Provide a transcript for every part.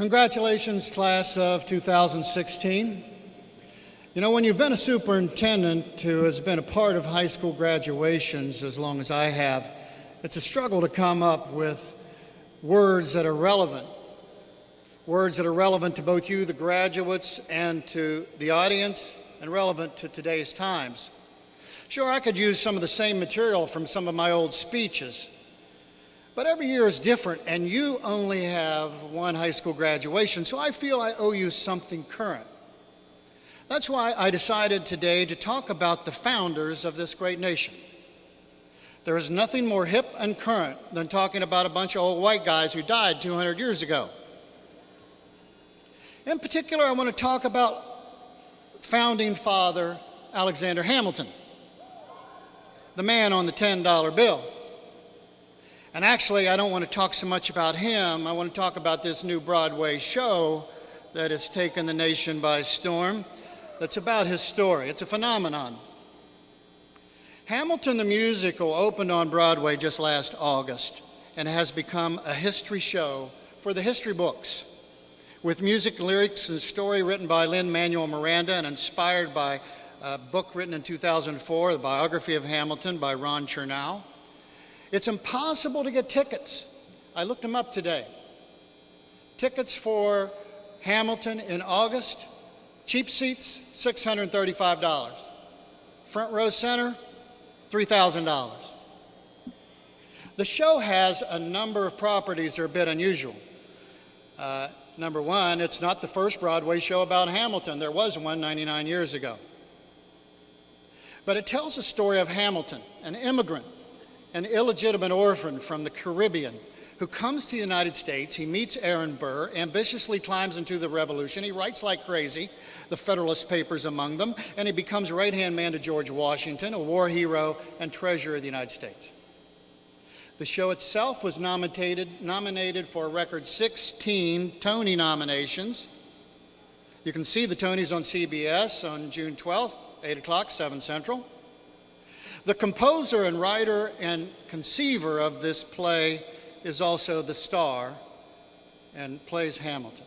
Congratulations, class of 2016. You know, when you've been a superintendent who has been a part of high school graduations as long as I have, it's a struggle to come up with words that are relevant. Words that are relevant to both you, the graduates, and to the audience, and relevant to today's times. Sure, I could use some of the same material from some of my old speeches, but every year is different, and you only have one high school graduation, so I feel I owe you something current. That's why I decided today to talk about the founders of this great nation. There is nothing more hip and current than talking about a bunch of old white guys who died 200 years ago. In particular, I want to talk about founding father Alexander Hamilton, the man on the $10 bill. And actually, I don't want to talk so much about him. I want to talk about this new Broadway show that has taken the nation by storm. That's about his story. It's a phenomenon. Hamilton the musical opened on Broadway just last August and has become a history show for the history books, with music, lyrics, and story written by Lin-Manuel Miranda and inspired by a book written in 2004, The Biography of Hamilton by Ron Chernow. It's impossible to get tickets. I looked them up today. Tickets for Hamilton in August, cheap seats, $635. Front row center, $3,000. The show has a number of properties that are a bit unusual. Number one, it's not the first Broadway show about Hamilton. There was one 99 years ago. But it tells the story of Hamilton, an immigrant, an illegitimate orphan from the Caribbean who comes to the United States. He meets Aaron Burr, ambitiously climbs into the Revolution. He writes like crazy, the Federalist Papers among them, and he becomes right-hand man to George Washington, a war hero and treasurer of the United States. The show itself was nominated for a record 16 Tony nominations. You can see the Tonys on CBS on June 12th, 8 o'clock, 7 Central. The composer and writer and conceiver of this play is also the star and plays Hamilton.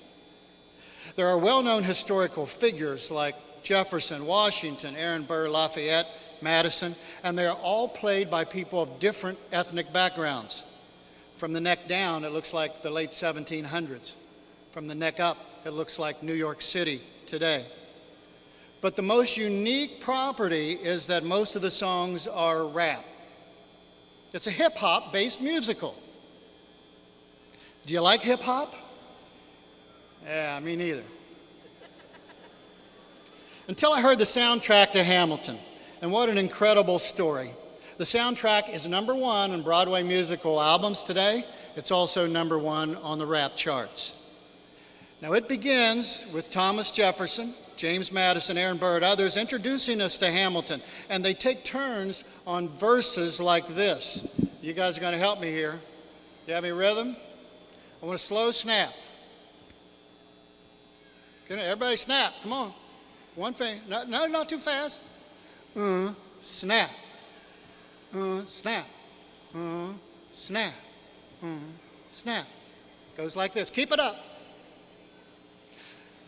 There are well-known historical figures like Jefferson, Washington, Aaron Burr, Lafayette, Madison, and they're all played by people of different ethnic backgrounds. From the neck down, it looks like the late 1700s. From the neck up, it looks like New York City today. But the most unique property is that most of the songs are rap. It's a hip-hop based musical. Do you like hip-hop? Yeah, me neither. Until I heard the soundtrack to Hamilton, and what an incredible story. The soundtrack is #1 on Broadway musical albums today. It's also #1 on the rap charts. Now it begins with Thomas Jefferson, James Madison, Aaron Burr, and others introducing us to Hamilton, and they take turns on verses like this. You guys are going to help me here. You have any rhythm? I want a slow snap. Okay, everybody snap, come on. One thing, no, not too fast. Snap. Snap. Snap. Snap. Goes like this. Keep it up.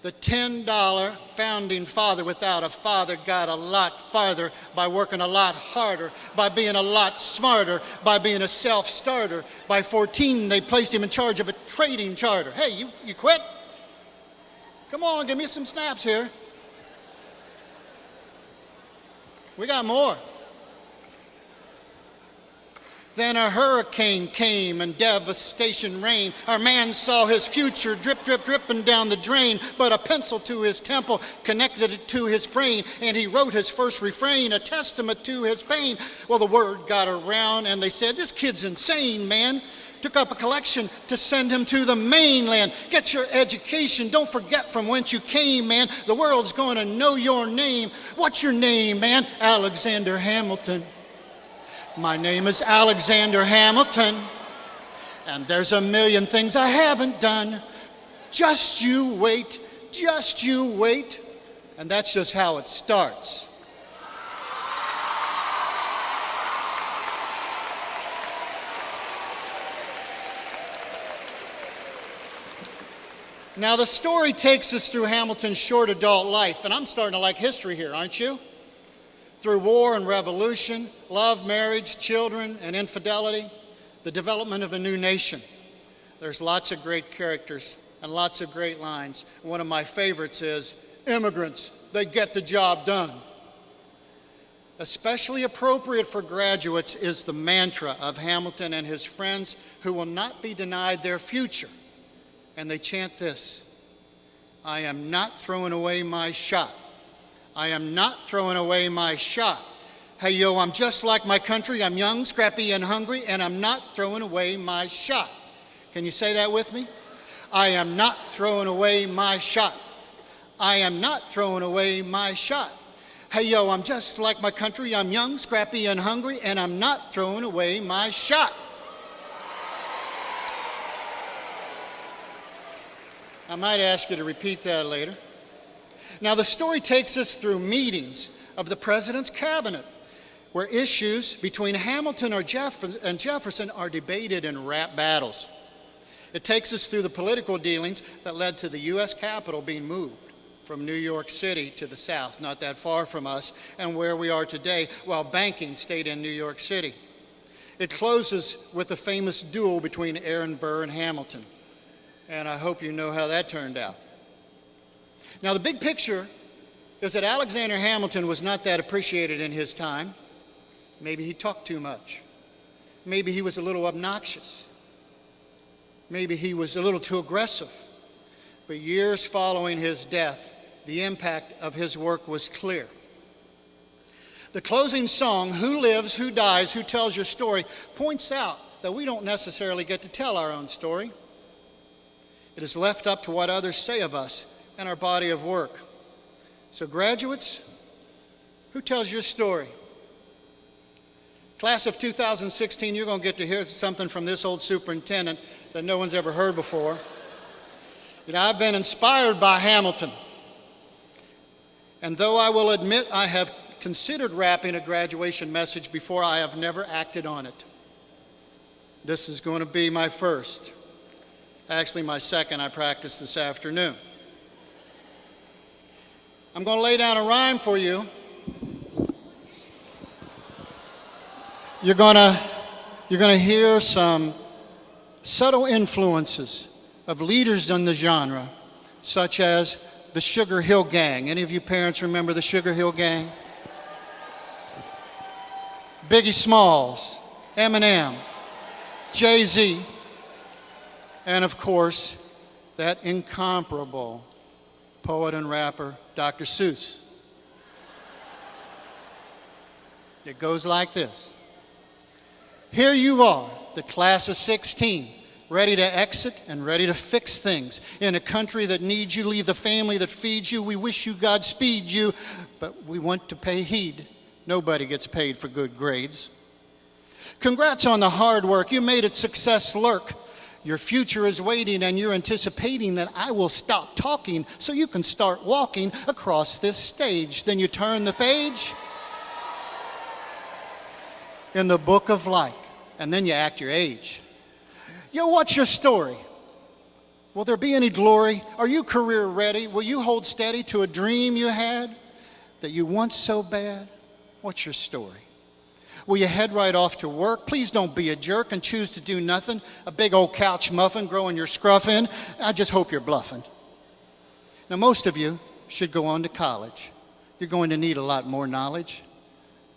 The $10 founding father without a father got a lot farther by working a lot harder, by being a lot smarter, by being a self-starter. By 14, they placed him in charge of a trading charter. Hey, you quit? Come on, give me some snaps here. We got more. Then a hurricane came and devastation reigned. Our man saw his future drip, drip, dripping down the drain, but a pencil to his temple connected it to his brain, and he wrote his first refrain, a testament to his pain. Well, the word got around, and they said, this kid's insane, man. Took up a collection to send him to the mainland. Get your education. Don't forget from whence you came, man. The world's going to know your name. What's your name, man? Alexander Hamilton. My name is Alexander Hamilton, and there's a million things I haven't done. Just you wait, just you wait. And that's just how it starts. Now, the story takes us through Hamilton's short adult life, and I'm starting to like history here, aren't you? Through war and revolution, love, marriage, children, and infidelity, the development of a new nation. There's lots of great characters and lots of great lines. One of my favorites is, "Immigrants, they get the job done." Especially appropriate for graduates is the mantra of Hamilton and his friends who will not be denied their future. And they chant this: "I am not throwing away my shot. I am not throwing away my shot. Hey, yo, I'm just like my country. I'm young, scrappy, and hungry, and I'm not throwing away my shot." Can you say that with me? I am not throwing away my shot. I am not throwing away my shot. Hey, yo, I'm just like my country. I'm young, scrappy, and hungry, and I'm not throwing away my shot. I might ask you to repeat that later. Now, the story takes us through meetings of the president's cabinet, where issues between Hamilton and Jefferson are debated in rap battles. It takes us through the political dealings that led to the U.S. Capitol being moved from New York City to the south, not that far from us, and where we are today, while banking stayed in New York City. It closes with the famous duel between Aaron Burr and Hamilton, and I hope you know how that turned out. Now, the big picture is that Alexander Hamilton was not that appreciated in his time. Maybe he talked too much. Maybe he was a little obnoxious. Maybe he was a little too aggressive. But years following his death, the impact of his work was clear. The closing song, "Who Lives, Who Dies, Who Tells Your Story," points out that we don't necessarily get to tell our own story. It is left up to what others say of us and our body of work. So graduates, who tells your story? Class of 2016, you're going to get to hear something from this old superintendent that no one's ever heard before. You know, I've been inspired by Hamilton. And though I will admit I have considered rapping a graduation message before, I have never acted on it. This is going to be my first. Actually, my second. I practiced this afternoon. I'm going to lay down a rhyme for you. You're going to hear some subtle influences of leaders in the genre, such as the Sugar Hill Gang. Any of you parents remember the Sugar Hill Gang? Biggie Smalls, Eminem, Jay-Z, and of course, that incomparable poet and rapper, Dr. Seuss. It goes like this. Here you are, the class of 16, ready to exit and ready to fix things. In a country that needs you, leave the family that feeds you. We wish you Godspeed you, but we want to pay heed. Nobody gets paid for good grades. Congrats on the hard work. You made it success lurk. Your future is waiting and you're anticipating that I will stop talking so you can start walking across this stage. Then you turn the page in the book of life, and then you act your age. Yo, what's your story? Will there be any glory? Are you career ready? Will you hold steady to a dream you had that you want so bad? What's your story? Will you head right off to work? Please don't be a jerk and choose to do nothing. A big old couch muffin growing your scruff in. I just hope you're bluffing. Now, most of you should go on to college. You're going to need a lot more knowledge.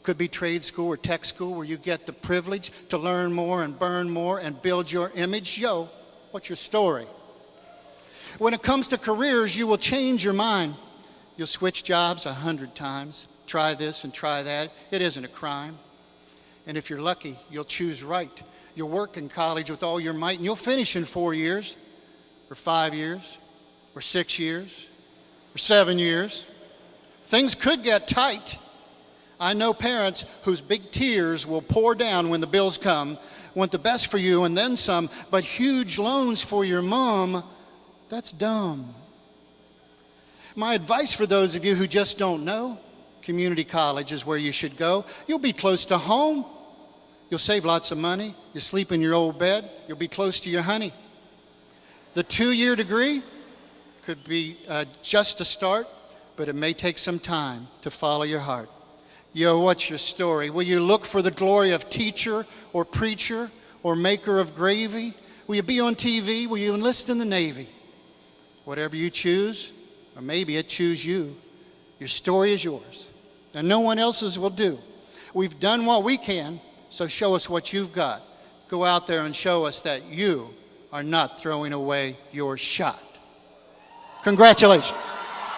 Could be trade school or tech school where you get the privilege to learn more and burn more and build your image. Yo, what's your story? When it comes to careers, you will change your mind. You'll switch jobs 100 times. Try this and try that. It isn't a crime. And if you're lucky, you'll choose right. You'll work in college with all your might, and you'll finish in 4 years, or 5 years, or 6 years, or 7 years. Things could get tight. I know parents whose big tears will pour down when the bills come, want the best for you and then some, but huge loans for your mom, that's dumb. My advice for those of you who just don't know, community college is where you should go. You'll be close to home. You'll save lots of money. You'll sleep in your old bed. You'll be close to your honey. The 2-year degree, could be just a start, but it may take some time to follow your heart. Yo, what's your story? Will you look for the glory of teacher or preacher or maker of gravy? Will you be on TV? Will you enlist in the Navy? Whatever you choose, or maybe it choose you, your story is yours, and no one else's will do. We've done what we can, so show us what you've got. Go out there and show us that you are not throwing away your shot. Congratulations.